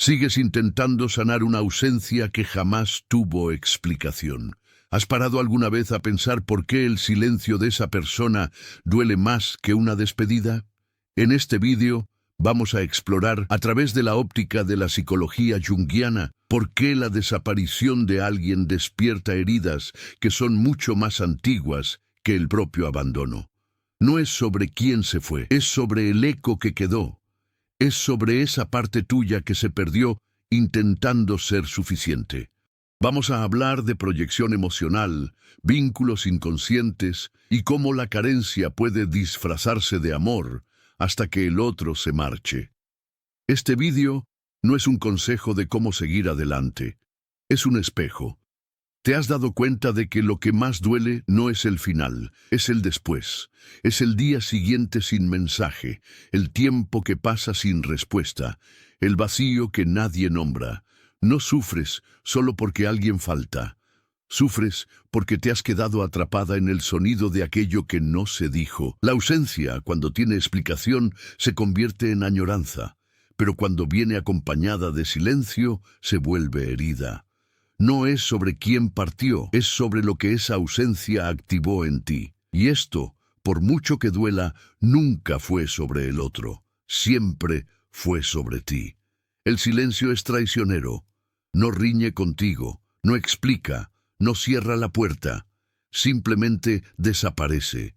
Sigues intentando sanar una ausencia que jamás tuvo explicación. ¿Has parado alguna vez a pensar por qué el silencio de esa persona duele más que una despedida? En este vídeo vamos a explorar, a través de la óptica de la psicología junguiana, por qué la desaparición de alguien despierta heridas que son mucho más antiguas que el propio abandono. No es sobre quién se fue, es sobre el eco que quedó. Es sobre esa parte tuya que se perdió intentando ser suficiente. Vamos a hablar de proyección emocional, vínculos inconscientes y cómo la carencia puede disfrazarse de amor hasta que el otro se marche. Este vídeo no es un consejo de cómo seguir adelante, es un espejo. ¿Te has dado cuenta de que lo que más duele no es el final, es el después? Es el día siguiente sin mensaje, el tiempo que pasa sin respuesta, el vacío que nadie nombra. No sufres solo porque alguien falta. Sufres porque te has quedado atrapada en el sonido de aquello que no se dijo. La ausencia, cuando tiene explicación, se convierte en añoranza, pero cuando viene acompañada de silencio, se vuelve herida. No es sobre quién partió, es sobre lo que esa ausencia activó en ti. Y esto, por mucho que duela, nunca fue sobre el otro, siempre fue sobre ti. El silencio es traicionero, no riñe contigo, no explica, no cierra la puerta, simplemente desaparece.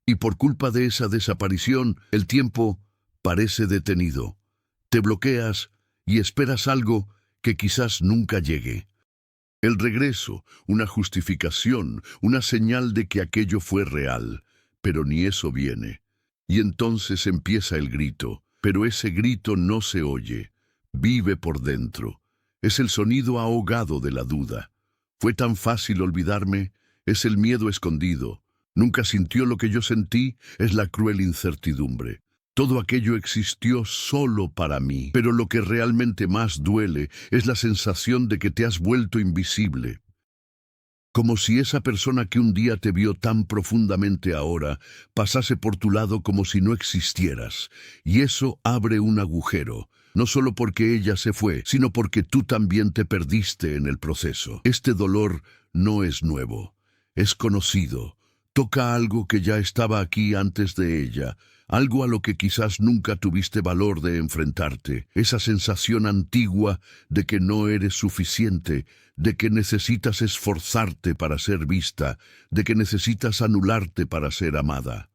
Y por culpa de esa desaparición, el tiempo parece detenido. Te bloqueas y esperas algo que quizás nunca llegue. El regreso, una justificación, una señal de que aquello fue real, pero ni eso viene. Y entonces empieza el grito, pero ese grito no se oye, vive por dentro. Es el sonido ahogado de la duda. Fue tan fácil olvidarme, es el miedo escondido. Nunca sintió lo que yo sentí, es la cruel incertidumbre. Todo aquello existió solo para mí, pero lo que realmente más duele es la sensación de que te has vuelto invisible. Como si esa persona que un día te vio tan profundamente ahora pasase por tu lado como si no existieras. Y eso abre un agujero, no solo porque ella se fue, sino porque tú también te perdiste en el proceso. Este dolor no es nuevo, es conocido. Toca algo que ya estaba aquí antes de ella, algo a lo que quizás nunca tuviste valor de enfrentarte, esa sensación antigua de que no eres suficiente, de que necesitas esforzarte para ser vista, de que necesitas anularte para ser amada.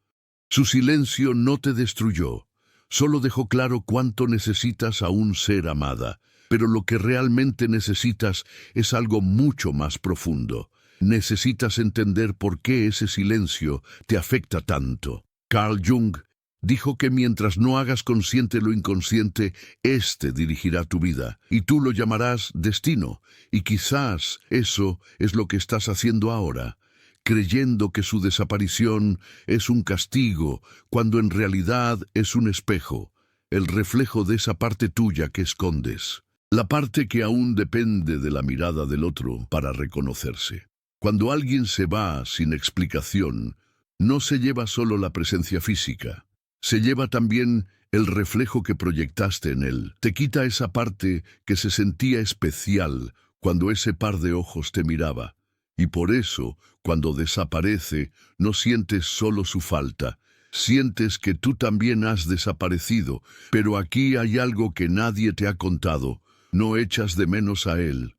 Su silencio no te destruyó, solo dejó claro cuánto necesitas aún ser amada, pero lo que realmente necesitas es algo mucho más profundo. Necesitas entender por qué ese silencio te afecta tanto. Carl Jung dijo que mientras no hagas consciente lo inconsciente, éste dirigirá tu vida, y tú lo llamarás destino, y quizás eso es lo que estás haciendo ahora, creyendo que su desaparición es un castigo, cuando en realidad es un espejo, el reflejo de esa parte tuya que escondes, la parte que aún depende de la mirada del otro para reconocerse. Cuando alguien se va sin explicación, no se lleva solo la presencia física, se lleva también el reflejo que proyectaste en él. Te quita esa parte que se sentía especial cuando ese par de ojos te miraba. Y por eso, cuando desaparece, no sientes solo su falta, sientes que tú también has desaparecido. Pero aquí hay algo que nadie te ha contado, no echas de menos a él.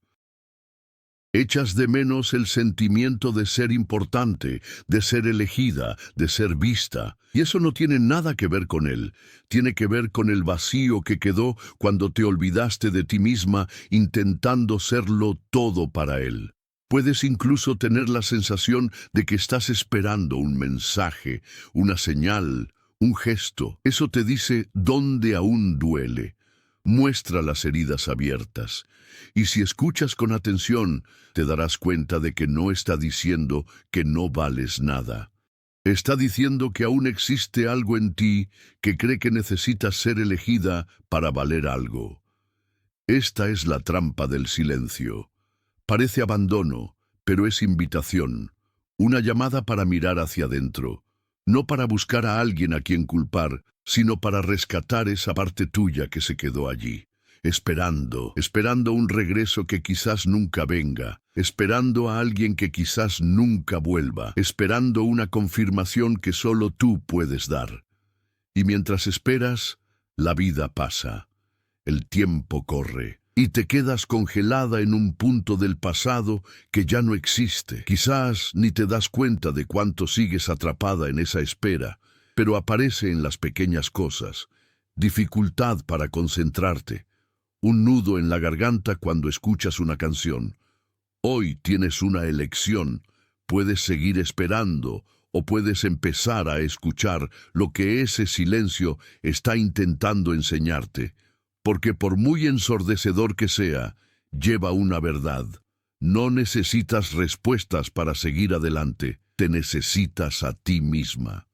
Echas de menos el sentimiento de ser importante, de ser elegida, de ser vista. Y eso no tiene nada que ver con él. Tiene que ver con el vacío que quedó cuando te olvidaste de ti misma intentando serlo todo para él. Puedes incluso tener la sensación de que estás esperando un mensaje, una señal, un gesto. Eso te dice dónde aún duele. Muestra las heridas abiertas. Y si escuchas con atención, te darás cuenta de que no está diciendo que no vales nada. Está diciendo que aún existe algo en ti que cree que necesitas ser elegida para valer algo. Esta es la trampa del silencio. Parece abandono, pero es invitación. Una llamada para mirar hacia adentro. No para buscar a alguien a quien culpar, sino para rescatar esa parte tuya que se quedó allí. esperando un regreso que quizás nunca venga, esperando a alguien que quizás nunca vuelva, esperando una confirmación que solo tú puedes dar. Y mientras esperas, la vida pasa, el tiempo corre, y te quedas congelada en un punto del pasado que ya no existe. Quizás ni te das cuenta de cuánto sigues atrapada en esa espera, pero aparece en las pequeñas cosas, dificultad para concentrarte, un nudo en la garganta cuando escuchas una canción. Hoy tienes una elección, puedes seguir esperando o puedes empezar a escuchar lo que ese silencio está intentando enseñarte, porque por muy ensordecedor que sea, lleva una verdad. No necesitas respuestas para seguir adelante, te necesitas a ti misma.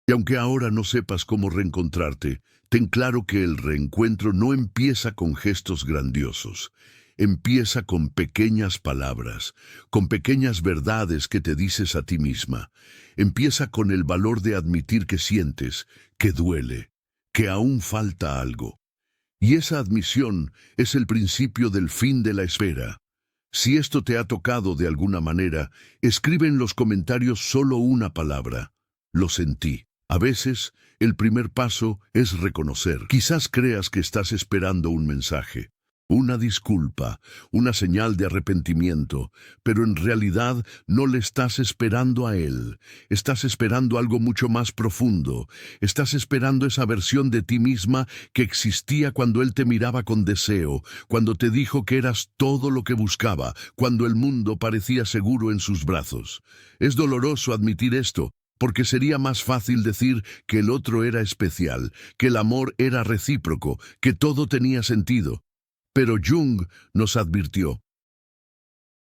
Y aunque ahora no sepas cómo reencontrarte, ten claro que el reencuentro no empieza con gestos grandiosos. Empieza con pequeñas palabras, con pequeñas verdades que te dices a ti misma. Empieza con el valor de admitir que sientes, que duele, que aún falta algo. Y esa admisión es el principio del fin de la espera. Si esto te ha tocado de alguna manera, escribe en los comentarios solo una palabra: lo sentí. A veces, el primer paso es reconocer. Quizás creas que estás esperando un mensaje, una disculpa, una señal de arrepentimiento, pero en realidad no le estás esperando a él. Estás esperando algo mucho más profundo. Estás esperando esa versión de ti misma que existía cuando él te miraba con deseo, cuando te dijo que eras todo lo que buscaba, cuando el mundo parecía seguro en sus brazos. Es doloroso admitir esto, porque sería más fácil decir que el otro era especial, que el amor era recíproco, que todo tenía sentido. Pero Jung nos advirtió: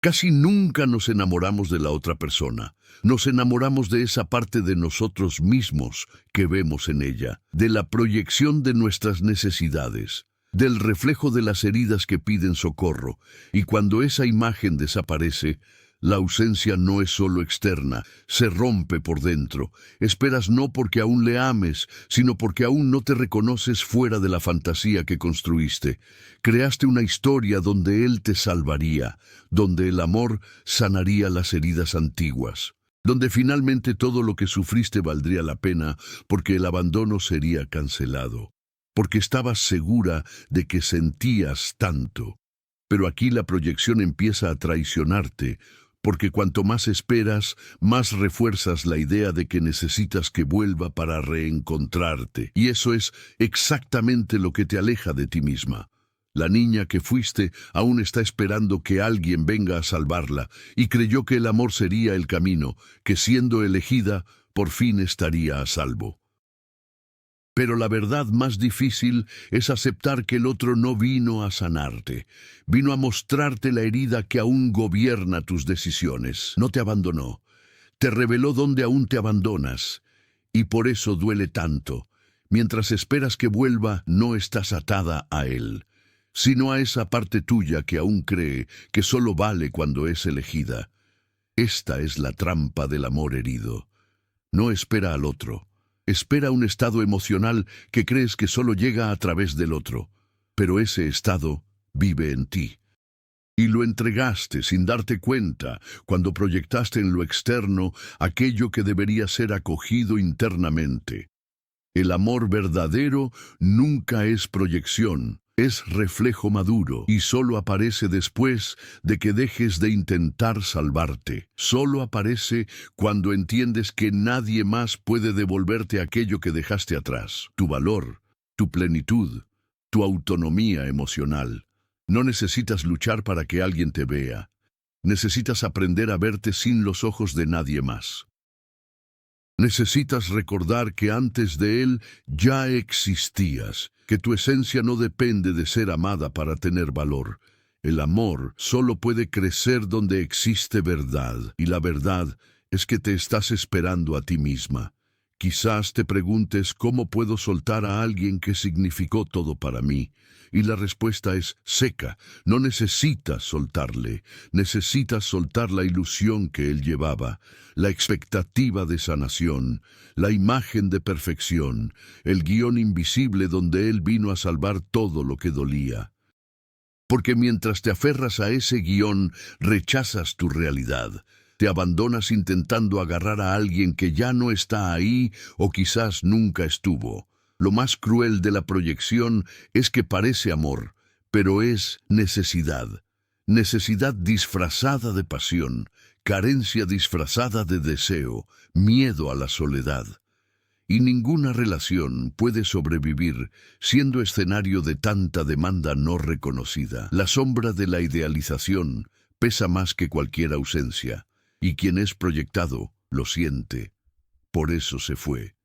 casi nunca nos enamoramos de la otra persona. Nos enamoramos de esa parte de nosotros mismos que vemos en ella, de la proyección de nuestras necesidades, del reflejo de las heridas que piden socorro. Y cuando esa imagen desaparece, la ausencia no es solo externa, se rompe por dentro. Esperas no porque aún le ames, sino porque aún no te reconoces fuera de la fantasía que construiste. Creaste una historia donde él te salvaría, donde el amor sanaría las heridas antiguas, donde finalmente todo lo que sufriste valdría la pena porque el abandono sería cancelado, porque estabas segura de que sentías tanto. Pero aquí la proyección empieza a traicionarte, porque cuanto más esperas, más refuerzas la idea de que necesitas que vuelva para reencontrarte. Y eso es exactamente lo que te aleja de ti misma. La niña que fuiste aún está esperando que alguien venga a salvarla, y creyó que el amor sería el camino, que siendo elegida, por fin estaría a salvo. Pero la verdad más difícil es aceptar que el otro no vino a sanarte. Vino a mostrarte la herida que aún gobierna tus decisiones. No te abandonó. Te reveló dónde aún te abandonas. Y por eso duele tanto. Mientras esperas que vuelva, no estás atada a él, sino a esa parte tuya que aún cree que solo vale cuando es elegida. Esta es la trampa del amor herido. No espera al otro. Espera un estado emocional que crees que solo llega a través del otro, pero ese estado vive en ti. Y lo entregaste sin darte cuenta cuando proyectaste en lo externo aquello que debería ser acogido internamente. El amor verdadero nunca es proyección, es reflejo maduro y solo aparece después de que dejes de intentar salvarte. Solo aparece cuando entiendes que nadie más puede devolverte aquello que dejaste atrás. Tu valor, tu plenitud, tu autonomía emocional. No necesitas luchar para que alguien te vea. Necesitas aprender a verte sin los ojos de nadie más. Necesitas recordar que antes de él ya existías, que tu esencia no depende de ser amada para tener valor. El amor solo puede crecer donde existe verdad, y la verdad es que te estás esperando a ti misma, Quizás te preguntes cómo puedo soltar a alguien que significó todo para mí. Y la respuesta es seca. No necesitas soltarle. Necesitas soltar la ilusión que él llevaba, la expectativa de sanación, la imagen de perfección, el guión invisible donde él vino a salvar todo lo que dolía. Porque mientras te aferras a ese guión, rechazas tu realidad. Te abandonas intentando agarrar a alguien que ya no está ahí o quizás nunca estuvo. Lo más cruel de la proyección es que parece amor, pero es necesidad. Necesidad disfrazada de pasión, carencia disfrazada de deseo, miedo a la soledad. Y ninguna relación puede sobrevivir siendo escenario de tanta demanda no reconocida. La sombra de la idealización pesa más que cualquier ausencia, y quien es proyectado lo siente. Por eso se fue.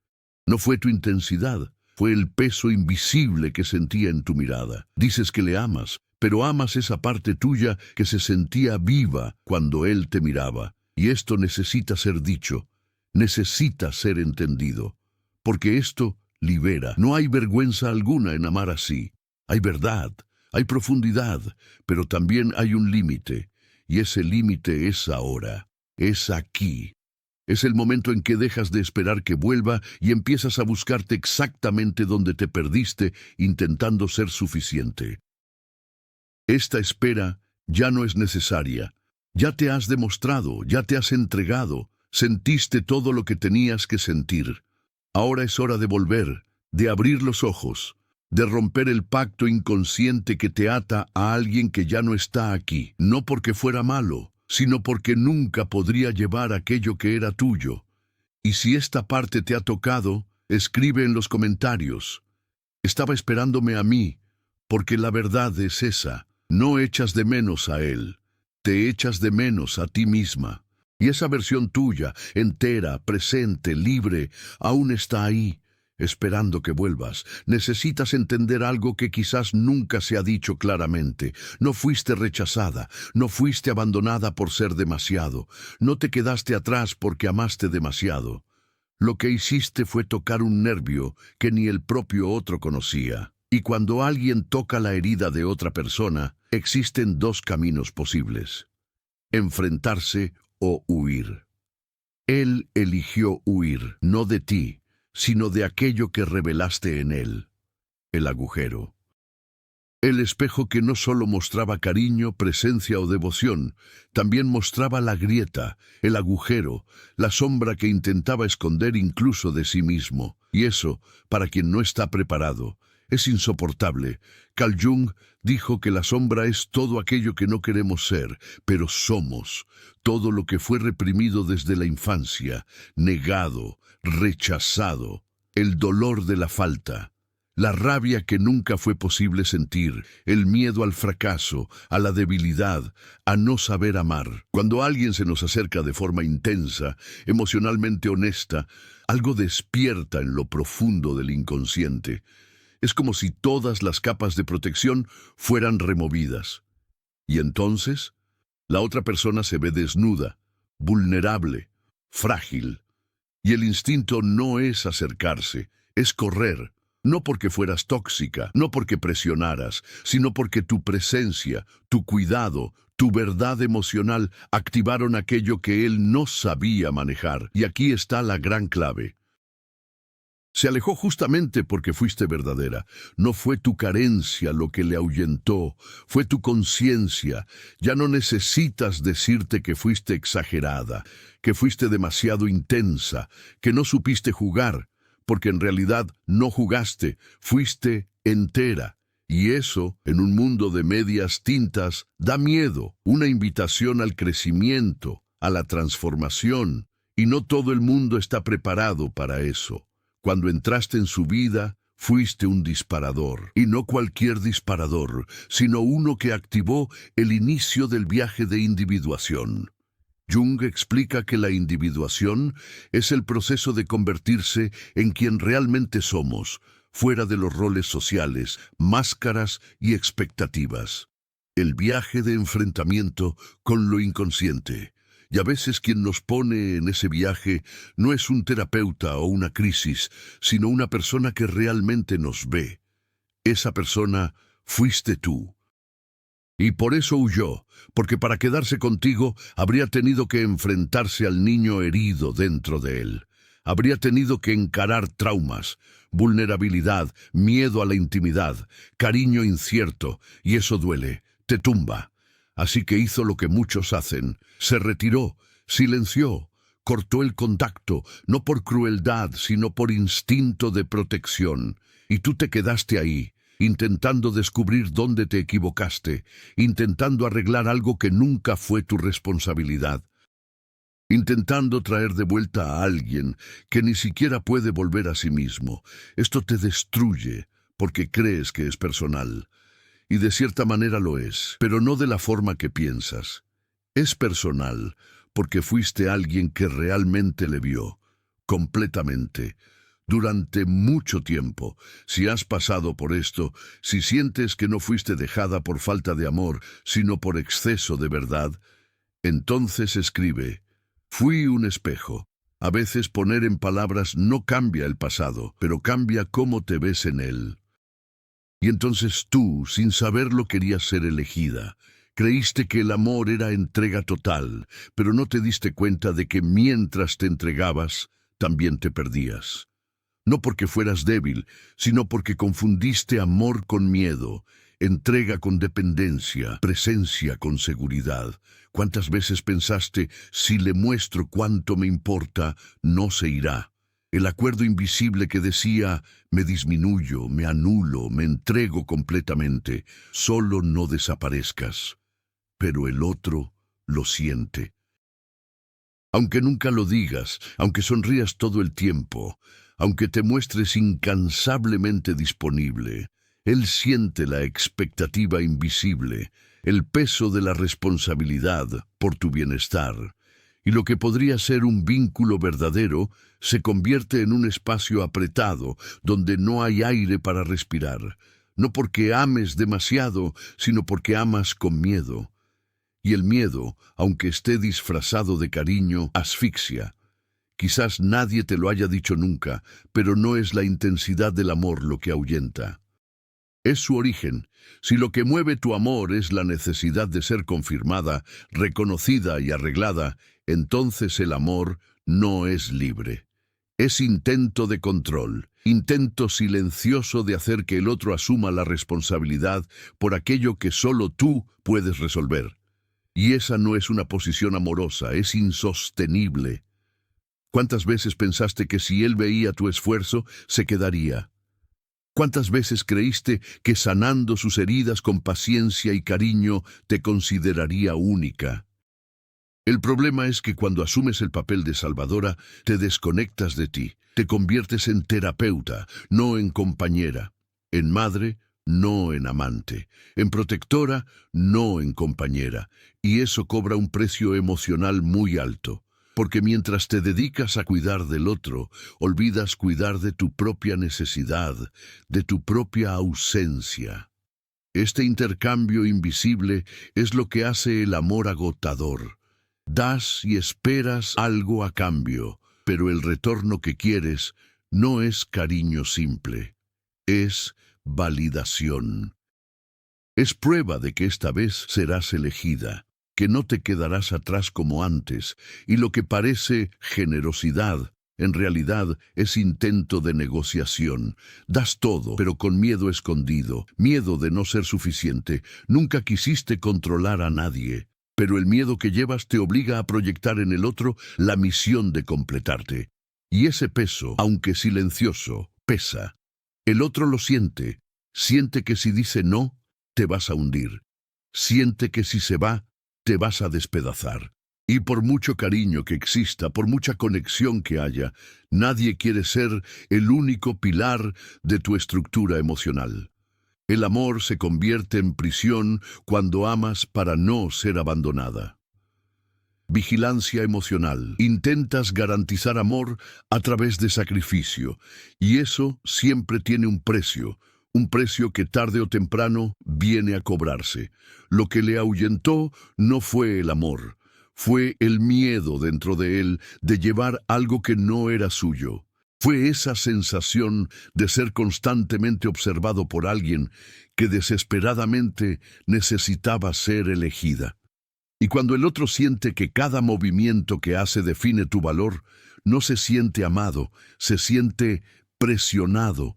No fue tu intensidad, fue el peso invisible que sentía en tu mirada. Dices que le amas, pero amas esa parte tuya que se sentía viva cuando él te miraba. Y esto necesita ser dicho, necesita ser entendido. Porque esto libera. No hay vergüenza alguna en amar así. Hay verdad, hay profundidad, pero también hay un límite. Y ese límite es ahora, es aquí. Es el momento en que dejas de esperar que vuelva y empiezas a buscarte exactamente donde te perdiste, intentando ser suficiente. Esta espera ya no es necesaria. Ya te has demostrado, ya te has entregado, sentiste todo lo que tenías que sentir. Ahora es hora de volver, de abrir los ojos, de romper el pacto inconsciente que te ata a alguien que ya no está aquí, no porque fuera malo, sino porque nunca podría llevar aquello que era tuyo. Y si esta parte te ha tocado, escribe en los comentarios. Estaba esperándome a mí, porque la verdad es esa. No echas de menos a él, te echas de menos a ti misma. Y esa versión tuya, entera, presente, libre, aún está ahí, esperando que vuelvas. Necesitas entender algo que quizás nunca se ha dicho claramente. No fuiste rechazada, no fuiste abandonada por ser demasiado, no te quedaste atrás porque amaste demasiado. Lo que hiciste fue tocar un nervio que ni el propio otro conocía. Y cuando alguien toca la herida de otra persona, existen dos caminos posibles: enfrentarse o huir. Él eligió huir, no de ti, sino de aquello que revelaste en él, el agujero. El espejo que no solo mostraba cariño, presencia o devoción, también mostraba la grieta, el agujero, la sombra que intentaba esconder incluso de sí mismo. Y eso, para quien no está preparado, es insoportable. Carl Jung dijo que la sombra es todo aquello que no queremos ser, pero somos, todo lo que fue reprimido desde la infancia, negado, rechazado, el dolor de la falta, la rabia que nunca fue posible sentir, el miedo al fracaso, a la debilidad, a no saber amar. Cuando alguien se nos acerca de forma intensa, emocionalmente honesta, algo despierta en lo profundo del inconsciente. Es como si todas las capas de protección fueran removidas. Y entonces, la otra persona se ve desnuda, vulnerable, frágil. Y el instinto no es acercarse, es correr. No porque fueras tóxica, no porque presionaras, sino porque tu presencia, tu cuidado, tu verdad emocional activaron aquello que él no sabía manejar. Y aquí está la gran clave. Se alejó justamente porque fuiste verdadera. No fue tu carencia lo que le ahuyentó, fue tu conciencia. Ya no necesitas decirte que fuiste exagerada, que fuiste demasiado intensa, que no supiste jugar, porque en realidad no jugaste, fuiste entera. Y eso, en un mundo de medias tintas, da miedo, una invitación al crecimiento, a la transformación, y no todo el mundo está preparado para eso. Cuando entraste en su vida, fuiste un disparador, y no cualquier disparador, sino uno que activó el inicio del viaje de individuación. Jung explica que la individuación es el proceso de convertirse en quien realmente somos, fuera de los roles sociales, máscaras y expectativas. El viaje de enfrentamiento con lo inconsciente. Y a veces quien nos pone en ese viaje no es un terapeuta o una crisis, sino una persona que realmente nos ve. Esa persona fuiste tú. Y por eso huyó, porque para quedarse contigo habría tenido que enfrentarse al niño herido dentro de él. Habría tenido que encarar traumas, vulnerabilidad, miedo a la intimidad, cariño incierto, y eso duele, te tumba. Así que hizo lo que muchos hacen, se retiró, silenció, cortó el contacto, no por crueldad, sino por instinto de protección. Y tú te quedaste ahí, intentando descubrir dónde te equivocaste, intentando arreglar algo que nunca fue tu responsabilidad, intentando traer de vuelta a alguien que ni siquiera puede volver a sí mismo. Esto te destruye porque crees que es personal. Y de cierta manera lo es, pero no de la forma que piensas. Es personal porque fuiste alguien que realmente le vio, completamente, durante mucho tiempo. Si has pasado por esto, si sientes que no fuiste dejada por falta de amor, sino por exceso de verdad, entonces escribe: fui un espejo. A veces poner en palabras no cambia el pasado, pero cambia cómo te ves en él. Y entonces tú, sin saberlo, querías ser elegida. Creíste que el amor era entrega total, pero no te diste cuenta de que mientras te entregabas, también te perdías. No porque fueras débil, sino porque confundiste amor con miedo, entrega con dependencia, presencia con seguridad. ¿Cuántas veces pensaste, si le muestro cuánto me importa, no se irá? El acuerdo invisible que decía, me disminuyo, me anulo, me entrego completamente, solo no desaparezcas. Pero el otro lo siente. Aunque nunca lo digas, aunque sonrías todo el tiempo, aunque te muestres incansablemente disponible, él siente la expectativa invisible, el peso de la responsabilidad por tu bienestar. Y lo que podría ser un vínculo verdadero se convierte en un espacio apretado donde no hay aire para respirar, no porque ames demasiado, sino porque amas con miedo. Y el miedo, aunque esté disfrazado de cariño, asfixia. Quizás nadie te lo haya dicho nunca, pero no es la intensidad del amor lo que ahuyenta. Es su origen. Si lo que mueve tu amor es la necesidad de ser confirmada, reconocida y arreglada, entonces el amor no es libre. Es intento de control, intento silencioso de hacer que el otro asuma la responsabilidad por aquello que solo tú puedes resolver. Y esa no es una posición amorosa, es insostenible. ¿Cuántas veces pensaste que si él veía tu esfuerzo, se quedaría? ¿Cuántas veces creíste que sanando sus heridas con paciencia y cariño te consideraría única? El problema es que cuando asumes el papel de salvadora, te desconectas de ti, te conviertes en terapeuta, no en compañera, en madre, no en amante, en protectora, no en compañera, y eso cobra un precio emocional muy alto. Porque mientras te dedicas a cuidar del otro, olvidas cuidar de tu propia necesidad, de tu propia ausencia. Este intercambio invisible es lo que hace el amor agotador. Das y esperas algo a cambio, pero el retorno que quieres no es cariño simple, es validación. Es prueba de que esta vez serás elegida, que no te quedarás atrás como antes, y lo que parece generosidad, en realidad es intento de negociación. Das todo, pero con miedo escondido, miedo de no ser suficiente. Nunca quisiste controlar a nadie, pero el miedo que llevas te obliga a proyectar en el otro la misión de completarte. Y ese peso, aunque silencioso, pesa. El otro lo siente. Siente que si dice no, te vas a hundir. Siente que si se va, te vas a despedazar. Y por mucho cariño que exista, por mucha conexión que haya, nadie quiere ser el único pilar de tu estructura emocional. El amor se convierte en prisión cuando amas para no ser abandonada. Vigilancia emocional. Intentas garantizar amor a través de sacrificio, y eso siempre tiene un precio que tarde o temprano viene a cobrarse. Lo que le ahuyentó no fue el amor, Fue el miedo dentro de él de llevar algo que no era suyo. Fue esa sensación de ser constantemente observado por alguien que desesperadamente necesitaba ser elegida. Y cuando el otro siente que cada movimiento que hace define tu valor, no se siente amado, se siente presionado.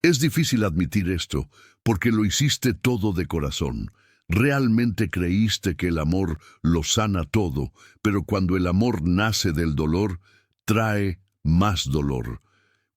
Es difícil admitir esto, porque lo hiciste todo de corazón. Realmente creíste que el amor lo sana todo, pero cuando el amor nace del dolor, trae más dolor.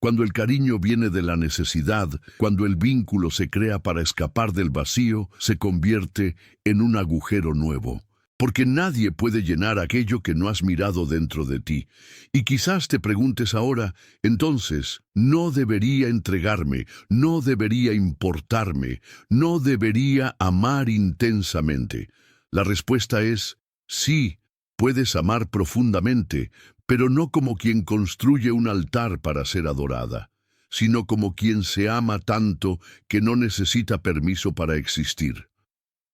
Cuando el cariño viene de la necesidad, cuando el vínculo se crea para escapar del vacío, se convierte en un agujero nuevo. Porque nadie puede llenar aquello que no has mirado dentro de ti. Y quizás te preguntes ahora, entonces, ¿no debería entregarme? ¿No debería importarme? ¿No debería amar intensamente? La respuesta es, sí, puedes amar profundamente, pero no como quien construye un altar para ser adorada, sino como quien se ama tanto que no necesita permiso para existir.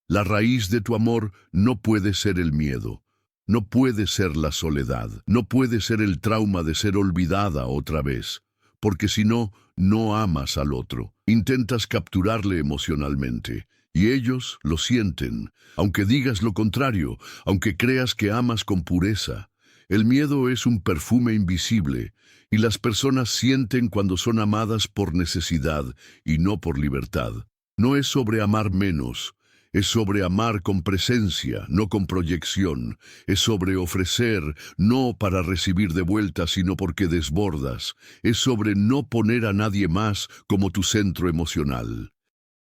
La raíz de tu amor no puede ser el miedo, no puede ser la soledad, no puede ser el trauma de ser olvidada otra vez, porque si no, no amas al otro. Intentas capturarle emocionalmente, y ellos lo sienten, aunque digas lo contrario, aunque creas que amas con pureza. El miedo es un perfume invisible, y las personas sienten cuando son amadas por necesidad y no por libertad. No es sobre amar menos. Es sobre amar con presencia, no con proyección. Es sobre ofrecer, no para recibir de vuelta, sino porque desbordas. Es sobre no poner a nadie más como tu centro emocional.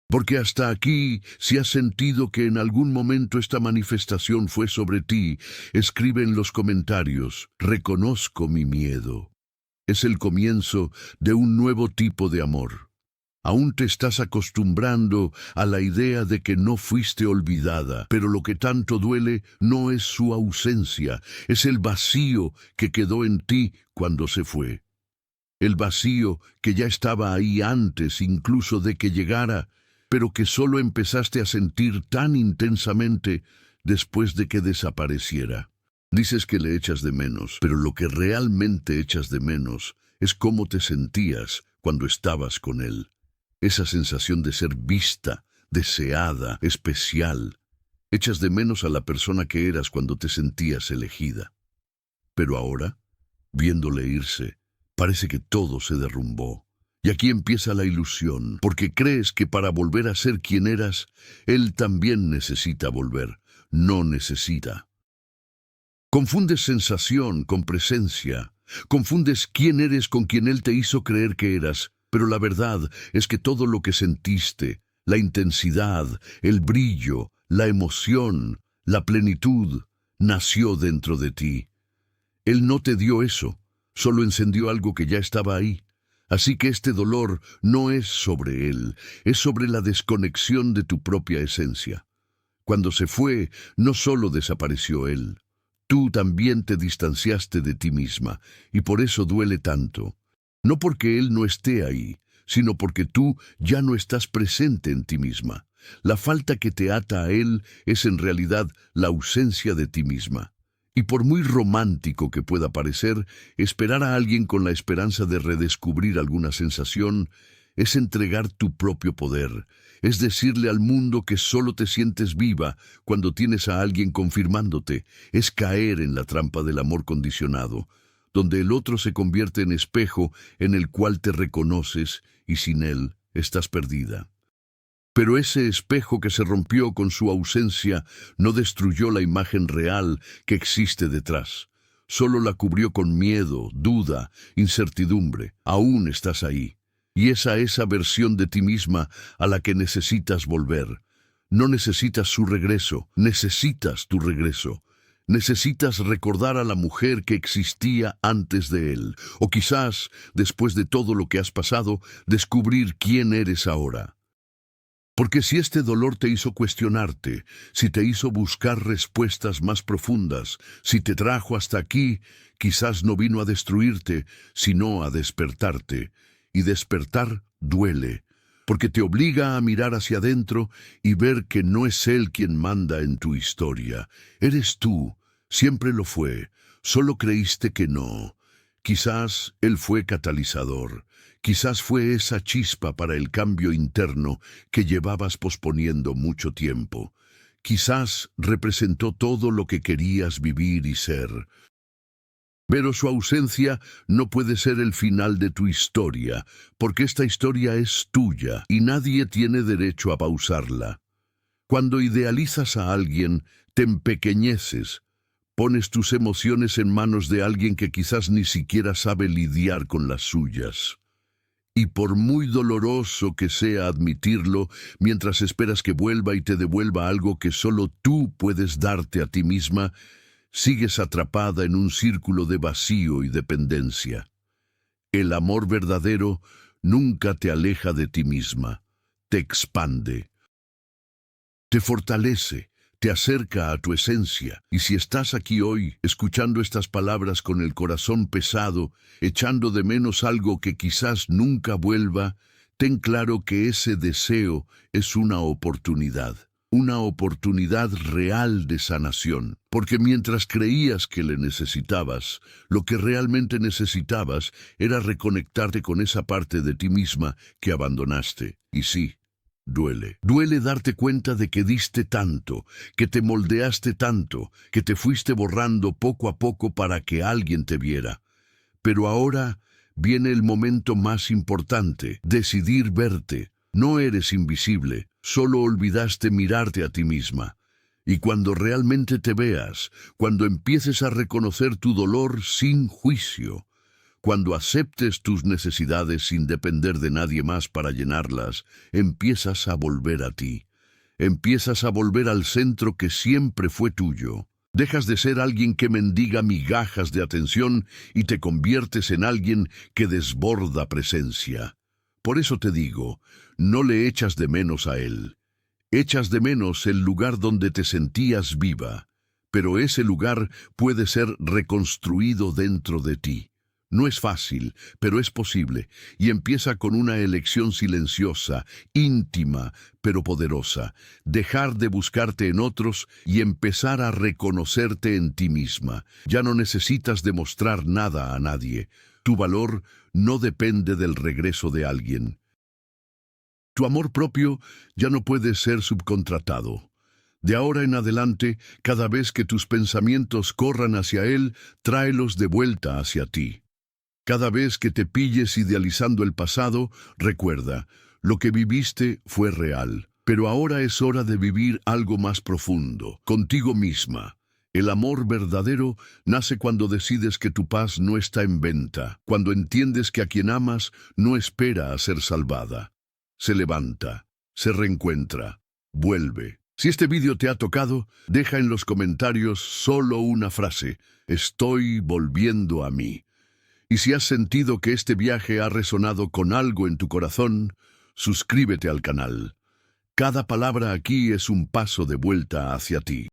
Porque hasta aquí, si has sentido que en algún momento esta manifestación fue sobre ti, escribe en los comentarios, reconozco mi miedo. Es el comienzo de un nuevo tipo de amor. Aún te estás acostumbrando a la idea de que no fuiste olvidada, pero lo que tanto duele no es su ausencia, es el vacío que quedó en ti cuando se fue. El vacío que ya estaba ahí antes incluso de que llegara, pero que solo empezaste a sentir tan intensamente después de que desapareciera. Dices que le echas de menos, pero lo que realmente echas de menos es cómo te sentías cuando estabas con él. Esa sensación de ser vista, deseada, especial. Echas de menos a la persona que eras cuando te sentías elegida. Pero ahora, viéndole irse, parece que todo se derrumbó. Y aquí empieza la ilusión, porque crees que para volver a ser quien eras, él también necesita volver. No necesita. Confundes sensación con presencia. Confundes quién eres con quien él te hizo creer que eras. Pero la verdad es que todo lo que sentiste, la intensidad, el brillo, la emoción, la plenitud, nació dentro de ti. Él no te dio eso, solo encendió algo que ya estaba ahí. Así que este dolor no es sobre él, es sobre la desconexión de tu propia esencia. Cuando se fue, no solo desapareció él, tú también te distanciaste de ti misma, y por eso duele tanto. No porque él no esté ahí, sino porque tú ya no estás presente en ti misma. La falta que te ata a él es en realidad la ausencia de ti misma. Y por muy romántico que pueda parecer, esperar a alguien con la esperanza de redescubrir alguna sensación es entregar tu propio poder, es decirle al mundo que solo te sientes viva cuando tienes a alguien confirmándote, es caer en la trampa del amor condicionado, donde el otro se convierte en espejo en el cual te reconoces y sin él estás perdida. Pero ese espejo que se rompió con su ausencia no destruyó la imagen real que existe detrás. Solo la cubrió con miedo, duda, incertidumbre. Aún estás ahí. Y es a esa versión de ti misma a la que necesitas volver. No necesitas su regreso, necesitas tu regreso. Necesitas recordar a la mujer que existía antes de él, o quizás, después de todo lo que has pasado, descubrir quién eres ahora. Porque si este dolor te hizo cuestionarte, si te hizo buscar respuestas más profundas, si te trajo hasta aquí, quizás no vino a destruirte, sino a despertarte. Y despertar duele, porque te obliga a mirar hacia adentro y ver que no es él quien manda en tu historia. Eres tú, Siempre lo fue, solo creíste que no. Quizás él fue catalizador, quizás fue esa chispa para el cambio interno que llevabas posponiendo mucho tiempo. Quizás representó todo lo que querías vivir y ser. Pero su ausencia no puede ser el final de tu historia, porque esta historia es tuya y nadie tiene derecho a pausarla. Cuando idealizas a alguien, te empequeñeces, pones tus emociones en manos de alguien que quizás ni siquiera sabe lidiar con las suyas. Y por muy doloroso que sea admitirlo, mientras esperas que vuelva y te devuelva algo que solo tú puedes darte a ti misma, sigues atrapada en un círculo de vacío y dependencia. El amor verdadero nunca te aleja de ti misma, te expande, te fortalece, te acerca a tu esencia. Y si estás aquí hoy, escuchando estas palabras con el corazón pesado, echando de menos algo que quizás nunca vuelva, ten claro que ese deseo es una oportunidad real de sanación. Porque mientras creías que le necesitabas, lo que realmente necesitabas era reconectarte con esa parte de ti misma que abandonaste. Y sí, duele. Duele darte cuenta de que diste tanto, que te moldeaste tanto, que te fuiste borrando poco a poco para que alguien te viera. Pero ahora viene el momento más importante, decidir verte. No eres invisible, solo olvidaste mirarte a ti misma. Y cuando realmente te veas, cuando empieces a reconocer tu dolor sin juicio, cuando aceptes tus necesidades sin depender de nadie más para llenarlas, empiezas a volver a ti. Empiezas a volver al centro que siempre fue tuyo. Dejas de ser alguien que mendiga migajas de atención y te conviertes en alguien que desborda presencia. Por eso te digo, no le echas de menos a él. Echas de menos el lugar donde te sentías viva, pero ese lugar puede ser reconstruido dentro de ti. No es fácil, pero es posible, y empieza con una elección silenciosa, íntima, pero poderosa. Dejar de buscarte en otros y empezar a reconocerte en ti misma. Ya no necesitas demostrar nada a nadie. Tu valor no depende del regreso de alguien. Tu amor propio ya no puede ser subcontratado. De ahora en adelante, cada vez que tus pensamientos corran hacia él, tráelos de vuelta hacia ti. Cada vez que te pilles idealizando el pasado, recuerda, lo que viviste fue real, pero ahora es hora de vivir algo más profundo, contigo misma. El amor verdadero nace cuando decides que tu paz no está en venta, cuando entiendes que a quien amas no espera a ser salvada. Se levanta, se reencuentra, vuelve. Si este vídeo te ha tocado, deja en los comentarios solo una frase: estoy volviendo a mí. Y si has sentido que este viaje ha resonado con algo en tu corazón, suscríbete al canal. Cada palabra aquí es un paso de vuelta hacia ti.